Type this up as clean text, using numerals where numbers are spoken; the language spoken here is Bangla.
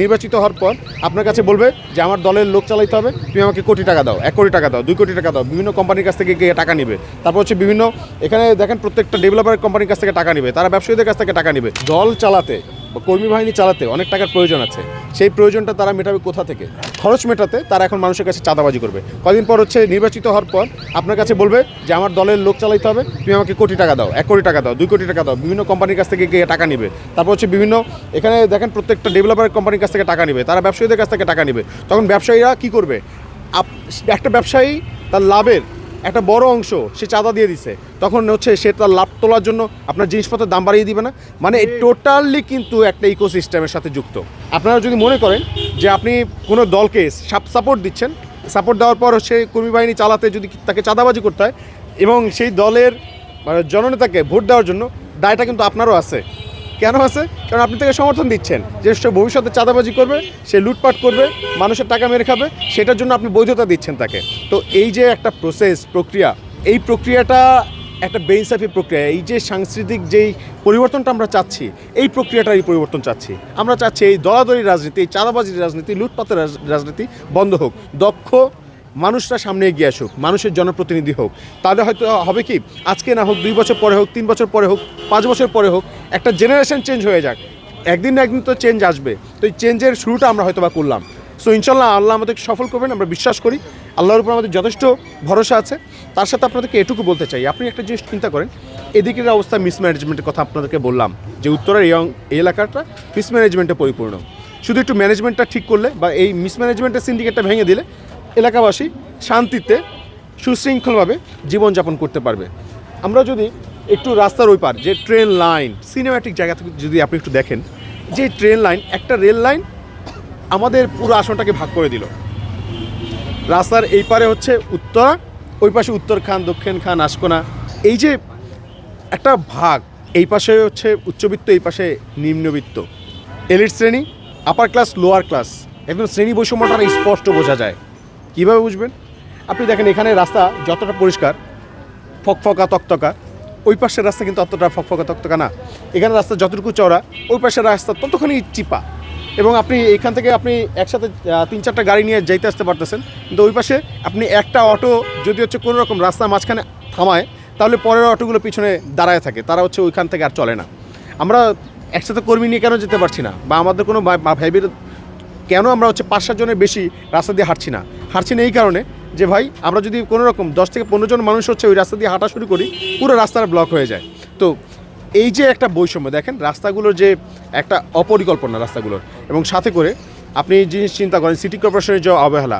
নির্বাচিত হওয়ার পর আপনার কাছে বলবে যে আমার দলের লোক চালাইতে হবে, তুমি আমাকে কোটি টাকা দাও, 1 কোটি টাকা দাও, 2 কোটি টাকা দাও, বিভিন্ন কোম্পানির কাছ থেকে গিয়ে টাকা নেবে। তারপর হচ্ছে বিভিন্ন এখানে দেখেন প্রত্যেকটা ডেভেলপার কোম্পানির কাছ থেকে টাকা নেবে, তারা ব্যবসায়ীদের কাছ থেকে টাকা নেবে। দল চালাতে বা কর্মী বাহিনী চালাতে অনেক টাকার প্রয়োজন আছে, সেই প্রয়োজনটা তারা মেটাবে কোথা থেকে? খরচ মেটাতে তারা এখন মানুষের কাছে চাঁদাবাজি করবে। কদিন পর হচ্ছে নির্বাচিত হওয়ার পর আপনার কাছে বলবে যে আমার দলের লোক চালাইতে হবে, তুমি আমাকে কোটি টাকা দাও, 1 কোটি টাকা দাও, 2 কোটি টাকা দাও, বিভিন্ন কোম্পানির কাছ থেকে গিয়ে টাকা নেবে। তারপর হচ্ছে বিভিন্ন এখানে দেখেন প্রত্যেকটা ডেভেলপার কোম্পানির কাছ থেকে টাকা নেবে, তারা ব্যবসায়ীদের কাছ থেকে টাকা নেবে। তখন ব্যবসায়ীরা কি করবে? একটা ব্যবসায়ী তার লাভের একটা বড় অংশ সে চাঁদা দিয়ে দিছে, তখন হচ্ছে সে তার লাভ তোলার জন্য আপনার জিনিসপত্রের দাম বাড়িয়ে দিবে না। মানে এই টোটালি কিন্তু একটা ইকোসিস্টেমের সাথে যুক্ত। আপনারা যদি মনে করেন যে আপনি কোনো দলকে সাপোর্ট দিচ্ছেন, সাপোর্ট দেওয়ার পর সে কর্মী বাহিনী চালাতে যদি তাকে চাঁদাবাজি করতে হয় এবং সেই দলের জননেতাকে ভোট দেওয়ার জন্য, দায়টা কিন্তু আপনারও আছে। কেন আছে? কারণ আপনি তাকে সমর্থন দিচ্ছেন যে সে ভবিষ্যতে চাঁদাবাজি করবে, সে লুটপাট করবে, মানুষের টাকা মেরে খাবে, সেটার জন্য আপনি বৈধতা দিচ্ছেন তাকে। তো এই যে একটা প্রক্রিয়া, এই প্রক্রিয়াটা একটা বেইনসাফি প্রক্রিয়া। এই যে সাংস্কৃতিক যেই পরিবর্তনটা আমরা চাচ্ছি, এই প্রক্রিয়াটারই পরিবর্তন চাচ্ছি। আমরা চাচ্ছি এই দলাদলি রাজনীতি, এই চাঁদাবাজির রাজনীতি, লুটপাতের রাজনীতি বন্ধ হোক। দক্ষ মানুষরা সামনে এগিয়ে আসুক, মানুষের জনপ্রতিনিধি হোক। তাহলে হয়তো হবে কি, আজকে না হোক, 2 বছর পরে হোক, 3 বছর পরে হোক, 5 বছর পরে হোক, একটা জেনারেশন চেঞ্জ হয়ে যাক। একদিন না একদিন তো চেঞ্জ আসবে। তো এই চেঞ্জের শুরুটা আমরা হয়তো বা করলাম। সো ইনশাল্লাহ আল্লাহ আমাদেরকে সফল করবেন, আমরা বিশ্বাস করি। আল্লাহর উপর আমাদের যথেষ্ট ভরসা আছে। তার সাথে আপনাদেরকে এটুকু বলতে চাই, আপনি একটা জিনিস চিন্তা করেন, এদিকের অবস্থা মিসম্যানেজমেন্টের কথা আপনাদেরকে বললাম, যে উত্তরের এই এলাকাটা মিসম্যানেজমেন্টে পরিপূর্ণ। শুধু একটু ম্যানেজমেন্টটা ঠিক করলে বা এই মিসম্যানেজমেন্টের সিন্ডিকেটটা ভেঙে দিলে এলাকাবাসী শান্তিতে সুশৃঙ্খলভাবে জীবনযাপন করতে পারবে। আমরা যদি একটু রাস্তার ওই পার যে ট্রেন লাইন, সিনেম্যাটিক জায়গা থেকে যদি আপনি একটু দেখেন, যে ট্রেন লাইন, একটা রেল লাইন আমাদের পুরো আসনটাকে ভাগ করে দিল। রাস্তার এই পারে হচ্ছে উত্তরা, ওই পাশে উত্তর খান, দক্ষিণ খান, আশকোনা। এই যে একটা ভাগ, এই পাশে হচ্ছে উচ্চবিত্ত, এই পাশে নিম্নবিত্ত, এলিট শ্রেণী, আপার ক্লাস, লোয়ার ক্লাস, একদম শ্রেণী বৈষম্যটা স্পষ্ট বোঝা যায়। কীভাবে বুঝবেন? আপনি দেখেন এখানে রাস্তা যতটা পরিষ্কার, ফকফকা তকতকা, ওই পাশের রাস্তা কিন্তু অতটা ফকফকা তকতকা না। এখানে রাস্তা যতটুকু চওড়া, ওই পাশের রাস্তা ততখানি চিপা। এবং আপনি এখান থেকে আপনি একসাথে 3-4টা গাড়ি নিয়ে যাইতে আসতে পারতেছেন, কিন্তু ওই পাশে আপনি একটা অটো যদি হচ্ছে কোনো রকম রাস্তার মাঝখানে থামায়, তাহলে পরের অটোগুলো পিছনে দাঁড়ায় থাকে, তারা হচ্ছে ওইখান থেকে আর চলে না। আমরা একসাথে কর্মী নিয়ে কেন যেতে পারছি না, বা আমাদের কোনো ভাইবের কেন আমরা হচ্ছে 5-7 জনের বেশি রাস্তা দিয়ে হাঁটছি না এই কারণে যে ভাই, আমরা যদি কোনো রকম 10 থেকে 15 জন মানুষ হচ্ছে ওই রাস্তা দিয়ে হাঁটা শুরু করি, পুরো রাস্তাটা ব্লক হয়ে যায়। তো এই যে একটা বৈষম্য দেখেন, রাস্তাগুলোর যে একটা অপরিকল্পনা রাস্তাগুলোর, এবং সাথে করে আপনি জিনিস চিন্তা করেন সিটি কর্পোরেশনের যে অবহেলা,